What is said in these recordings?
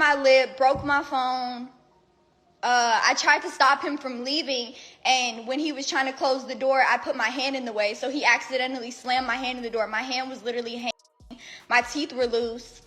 my lip, broke my phone. I tried to stop him from leaving, and when he was trying to close the door, I put my hand in the way, so he accidentally slammed my hand in the door. My hand was literally hanging. My teeth were loose.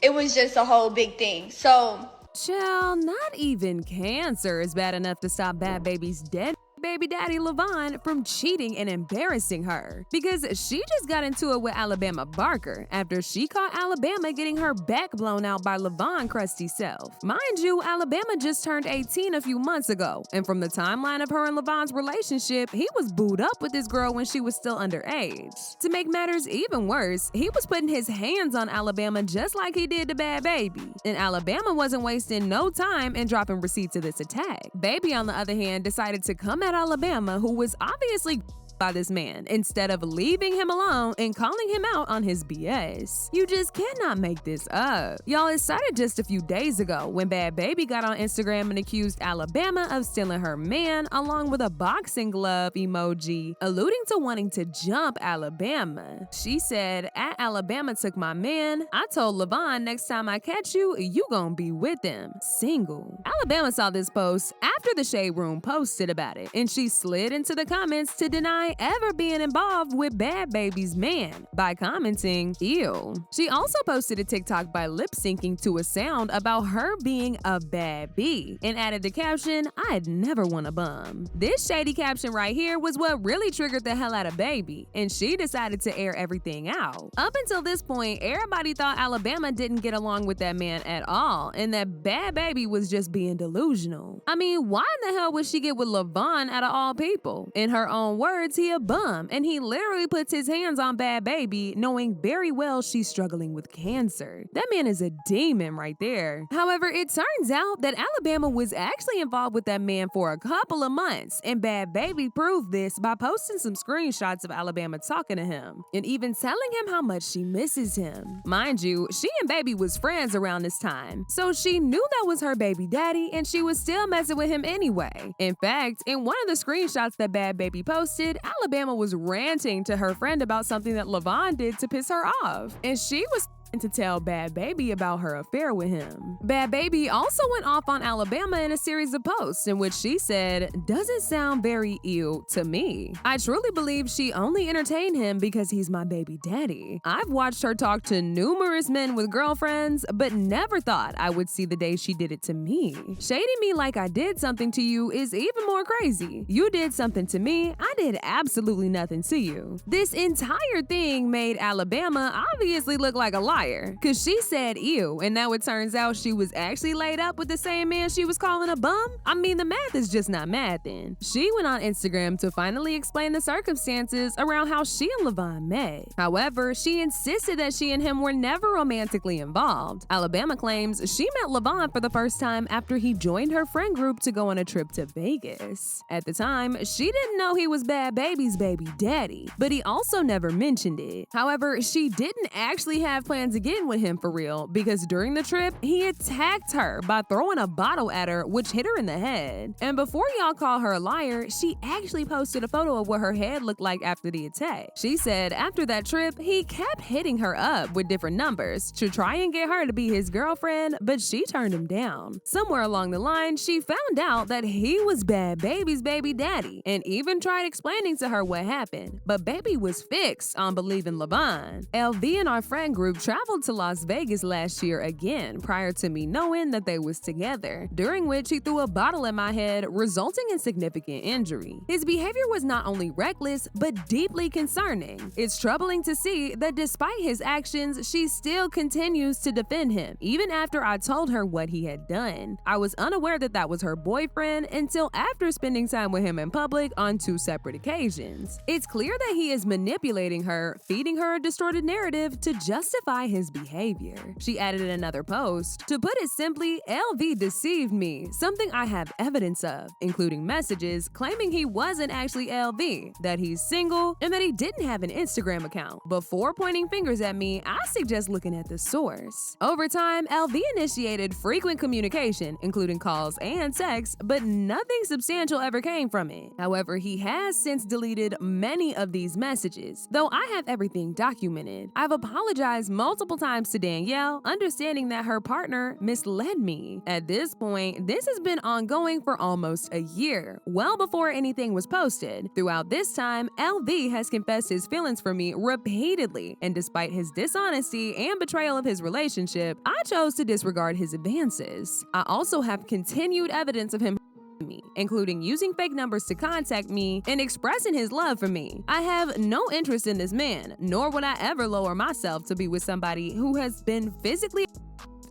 It was just a whole big thing. So, chill, not even cancer is bad enough to stop Bhad Bhabie's dead baby daddy Vaughn from cheating and embarrassing her, because she just got into it with Alabama Barker after she caught Alabama getting her back blown out by Vaughn crusty self. Mind you, Alabama just turned 18 a few months ago, and from the timeline of her and Vaughn's relationship, he was booed up with this girl when she was still underage. To make matters even worse, he was putting his hands on Alabama just like he did to Bhad Bhabie, and Alabama wasn't wasting no time in dropping receipts of this attack. Bhabie, on the other hand, decided to come at Alabama, who was obviously by this man, instead of leaving him alone and calling him out on his BS. You just cannot make this up. Y'all, it started just a few days ago when Bhad Bhabie got on Instagram and accused Alabama of stealing her man, along with a boxing glove emoji, alluding to wanting to jump Alabama. She said, "At Alabama took my man. I told Vaughn, next time I catch you, you gonna be with him. Single." Alabama saw this post after the Shade Room posted about it, and she slid into the comments to deny ever being involved with Bhad Bhabie's man by commenting, "Ew." She also posted a TikTok by lip syncing to a sound about her being a bad bee and added the caption, "I'd never want a bum." This shady caption right here was what really triggered the hell out of Bhabie, and she decided to air everything out. Up until this point, everybody thought Alabama didn't get along with that man at all, and that Bhad Bhabie was just being delusional. I mean, why in the hell would she get with Vaughn out of all people? In her own words, he a bum, and he literally puts his hands on Bhad Bhabie knowing very well she's struggling with cancer. That man is a demon right there. However, it turns out that Alabama was actually involved with that man for a couple of months, and Bhad Bhabie proved this by posting some screenshots of Alabama talking to him and even telling him how much she misses him. Mind you, she and Bhabie was friends around this time, so she knew that was her baby daddy, and she was still messing with him anyway. In fact, in one of the screenshots that Bhad Bhabie posted, Alabama was ranting to her friend about something that Vaughn did to piss her off, and she was to tell Bhad Bhabie about her affair with him. Bhad Bhabie also went off on Alabama in a series of posts in which she said, "Doesn't sound very ew to me. I truly believe she only entertained him because he's my baby daddy. I've watched her talk to numerous men with girlfriends, but never thought I would see the day she did it to me. Shading me like I did something to you is even more crazy. You did something to me, I did absolutely nothing to you." This entire thing made Alabama obviously look like a liar, cause she said ew, and now it turns out she was actually laid up with the same man she was calling a bum? I mean, the math is just not mathing. She went on Instagram to finally explain the circumstances around how she and Vaughn met. However, she insisted that she and him were never romantically involved. Alabama claims she met Vaughn for the first time after he joined her friend group to go on a trip to Vegas. At the time, she didn't know he was Bhad Bhabie's baby daddy, but he also never mentioned it. However, she didn't actually have plans again with him for real, because during the trip, he attacked her by throwing a bottle at her, which hit her in the head. And before y'all call her a liar, she actually posted a photo of what her head looked like after the attack. She said after that trip, he kept hitting her up with different numbers to try and get her to be his girlfriend, but she turned him down. Somewhere along the line, she found out that he was Bhad Bhabie's baby daddy, and even tried explaining to her what happened, but Bhabie was fixed on believing Vaughn. LV and our friend group traveled to Las Vegas last year again prior to me knowing that they was together, during which he threw a bottle at my head, resulting in significant injury. His behavior was not only reckless, but deeply concerning. It's troubling to see that despite his actions, she still continues to defend him, even after I told her what he had done. I was unaware that that was her boyfriend until after spending time with him in public on 2 separate occasions. It's clear that he is manipulating her, feeding her a distorted narrative to justify his behavior. She added in another post, "To put it simply, LV deceived me, something I have evidence of, including messages claiming he wasn't actually LV, that he's single, and that he didn't have an Instagram account. Before pointing fingers at me, I suggest looking at the source." Over time, LV initiated frequent communication, including calls and texts, but nothing substantial ever came from it. However, he has since deleted many of these messages, though I have everything documented. I've apologized multiple multiple times to Danielle, understanding that her partner misled me. At this point, this has been ongoing for almost a year, well before anything was posted. Throughout this time, LV has confessed his feelings for me repeatedly, and despite his dishonesty and betrayal of his relationship, I chose to disregard his advances. I also have continued evidence of him me, including using fake numbers to contact me and expressing his love for me. I have no interest in this man, nor would I ever lower myself to be with somebody who has been physically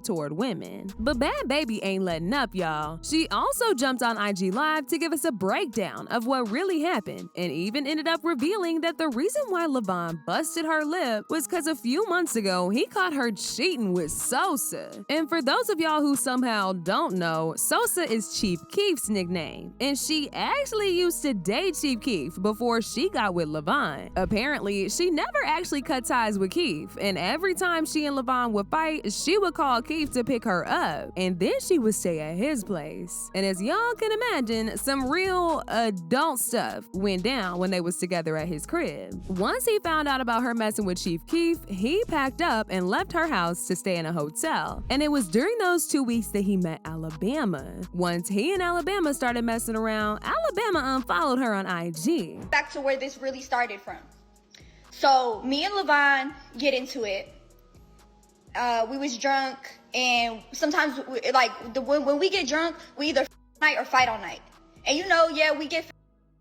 toward women. But Bhad Bhabie ain't letting up, y'all. She also jumped on IG Live to give us a breakdown of what really happened, and even ended up revealing that the reason why Vaughn busted her lip was because a few months ago he caught her cheating with Sosa. And for those of y'all who somehow don't know, Sosa is Chief Keef's nickname, and she actually used to date Chief Keef before she got with Vaughn. Apparently, she never actually cut ties with Keef, and every time she and Vaughn would fight, she would call Keef to pick her up, and then she would stay at his place. And as y'all can imagine, some real adult stuff went down when they was together at his crib. Once he found out about her messing with Chief Keef, he packed up and left her house to stay in a hotel. And it was during those 2 weeks that he met Alabama. Once he and Alabama started messing around, Alabama unfollowed her on IG. Back to where this really started from. So me and Vaughn get into it. We was drunk, and sometimes when we get drunk, we either night or fight all night. And we get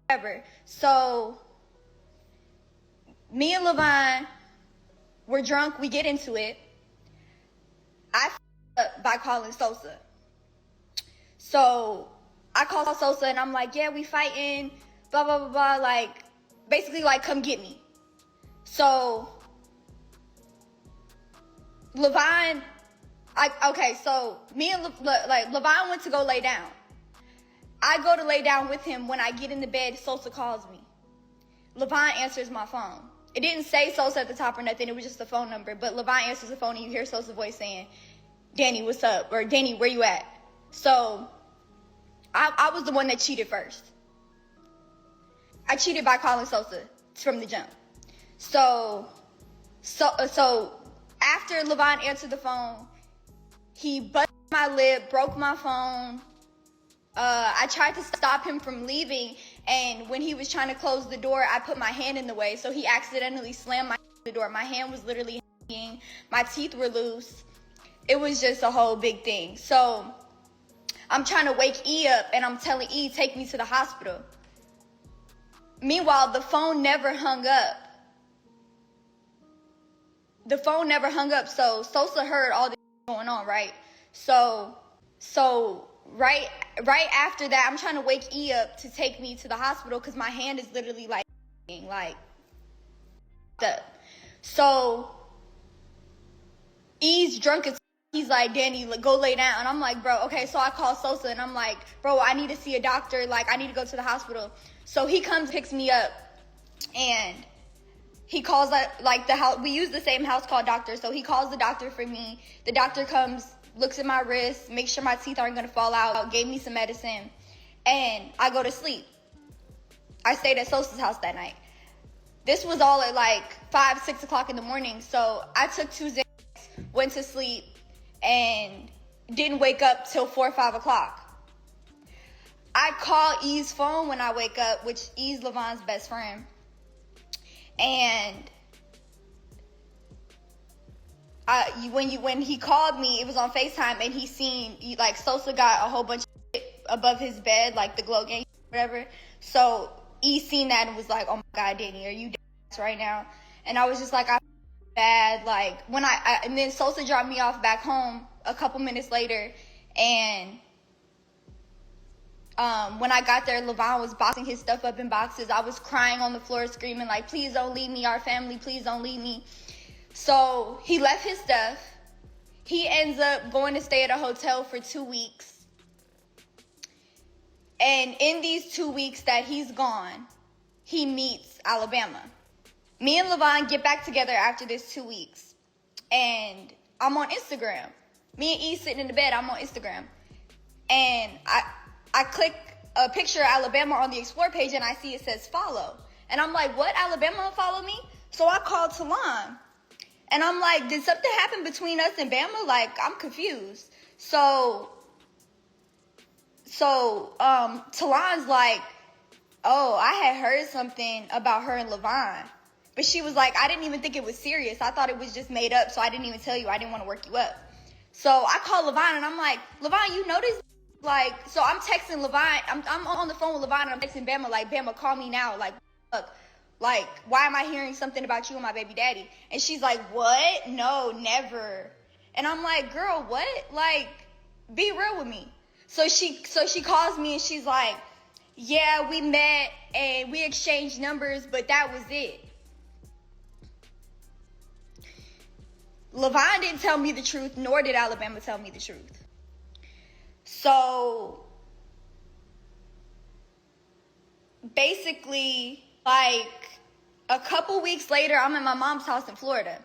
whatever. So me and Vaughn, we're drunk, we get into it. I up by calling Sosa. So I call Sosa and I'm like, yeah, we fighting, blah blah blah blah, basically come get me. So Vaughn, so me and Vaughn went to go lay down. I go to lay down with him. When I get in the bed, Sosa calls me. Vaughn answers my phone. It didn't say Sosa at the top or nothing. It was just a phone number. But Vaughn answers the phone and you hear Sosa's voice saying, Danny, what's up? Or Danny, where you at? So I was the one that cheated first. I cheated by calling Sosa from the jump. So after Vaughn answered the phone, he busted my lip, broke my phone. I tried to stop him from leaving, and when he was trying to close the door, I put my hand in the way, so he accidentally slammed the door. My hand was literally hanging. My teeth were loose. It was just a whole big thing. So I'm trying to wake E up, and I'm telling E, take me to the hospital. Meanwhile, the phone never hung up. The phone never hung up, so Sosa heard all this going on, right? So right after that, I'm trying to wake E up to take me to the hospital because my hand is literally like up. So E's drunk as he's like, Danny, go lay down. And I'm like, bro, okay. So I call Sosa and I'm like, bro, I need to see a doctor. I need to go to the hospital. So he comes, picks me up, and he calls the house. We use the same house call doctor. So he calls the doctor for me. The doctor comes, looks at my wrist, makes sure my teeth aren't going to fall out, gave me some medicine, and I go to sleep. I stayed at Sosa's house that night. This was all at 5, 6 o'clock in the morning. So I took 2 Xanax, went to sleep, and didn't wake up till 4 or 5 o'clock. I call E's phone when I wake up, which E's Vaughn's best friend. And when he called me, it was on FaceTime, and he seen Sosa got a whole bunch of shit above his bed, the glow gang, whatever. So E seen that and was like, "Oh my God, Danny, are you dead right now?" And I was just like, "I'm bad." And then Sosa dropped me off back home a couple minutes later, and when I got there, Vaughn was boxing his stuff up in boxes. I was crying on the floor, screaming please don't leave me, our family, please don't leave me. So he left his stuff. He ends up going to stay at a hotel for 2 weeks. And in these 2 weeks that he's gone, he meets Alabama. Me and Vaughn get back together after this 2 weeks. And I'm on Instagram. Me and E sitting in the bed, I'm on Instagram. And I click a picture of Alabama on the Explore page, and I see it says follow. And I'm like, what? Alabama follow me? So I called Talon. And I'm like, did something happen between us and Bama? Like, I'm confused. So Talon's like, oh, I had heard something about her and Levon. But she was like, I didn't even think it was serious. I thought it was just made up, so I didn't even tell you. I didn't want to work you up. So I called Levon, and I'm like, Levon, you know this? Like, so I'm texting Levon. I'm on the phone with Levon, and I'm texting Bama, like, Bama, call me now. Like, look, like, why am I hearing something about you and my baby daddy? And she's like, what? No, never. And I'm like, girl, what? Like, be real with me. So she calls me, and she's like, yeah, we met, and we exchanged numbers, but that was it. Levon didn't tell me the truth, nor did Alabama tell me the truth. So basically, like a couple weeks later, I'm at my mom's house in Florida.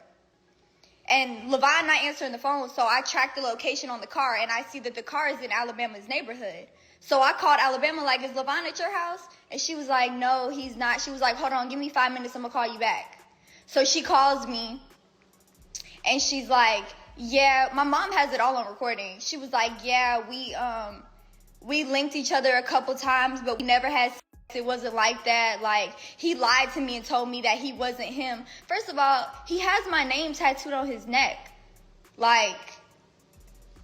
And Levon not answering the phone, so I tracked the location on the car, and I see that the car is in Alabama's neighborhood. So I called Alabama, like, is Levon at your house? And she was like, no, he's not. She was like, hold on, give me 5 minutes, I'm gonna call you back. So she calls me. And she's like, yeah, my mom has it all on recording. She was like, yeah, we linked each other a couple times, but we never had sex. It wasn't like that. Like, he lied to me and told me that he wasn't him. First of all, he has my name tattooed on his neck. Like,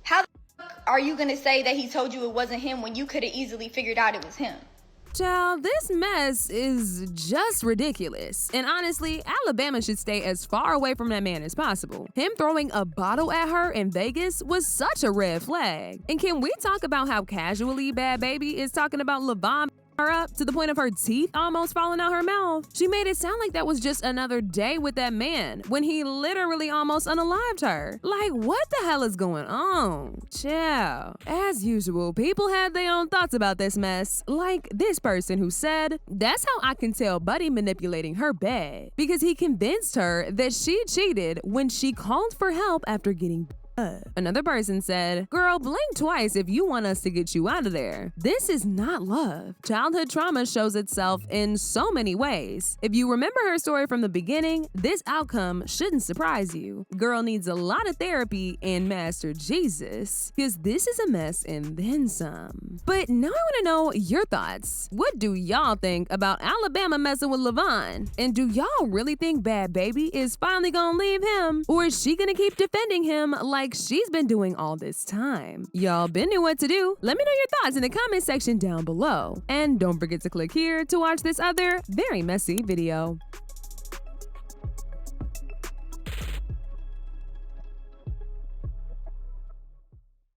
how the fuck are you going to say that he told you it wasn't him when you could have easily figured out it was him? Child, this mess is just ridiculous. And honestly, Alabama should stay as far away from that man as possible. Him throwing a bottle at her in Vegas was such a red flag. And can we talk about how casually Bhad Bhabie is talking about Levon her up to the point of her teeth almost falling out her mouth? She made it sound like that was just another day with that man when he literally almost unalived her. Like, what the hell is going on? Chill. As usual, people had their own thoughts about this mess. Like this person who said, that's how I can tell Buddy manipulating her bed, because he convinced her that she cheated when she called for help after getting Another person said, girl, blink twice if you want us to get you out of there. This is not love. Childhood trauma shows itself in so many ways. If you remember her story from the beginning, this outcome shouldn't surprise you. Girl needs a lot of therapy and Master Jesus, because this is a mess and then some. But now I want to know your thoughts. What do y'all think about Alabama messing with Levon? And do y'all really think Bhad Bhabie is finally gonna leave him? Or is she gonna keep defending him like she's been doing all this time? Y'all been knew what to do. Let me know your thoughts in the comment section down below. And don't forget to click here to watch this other very messy video.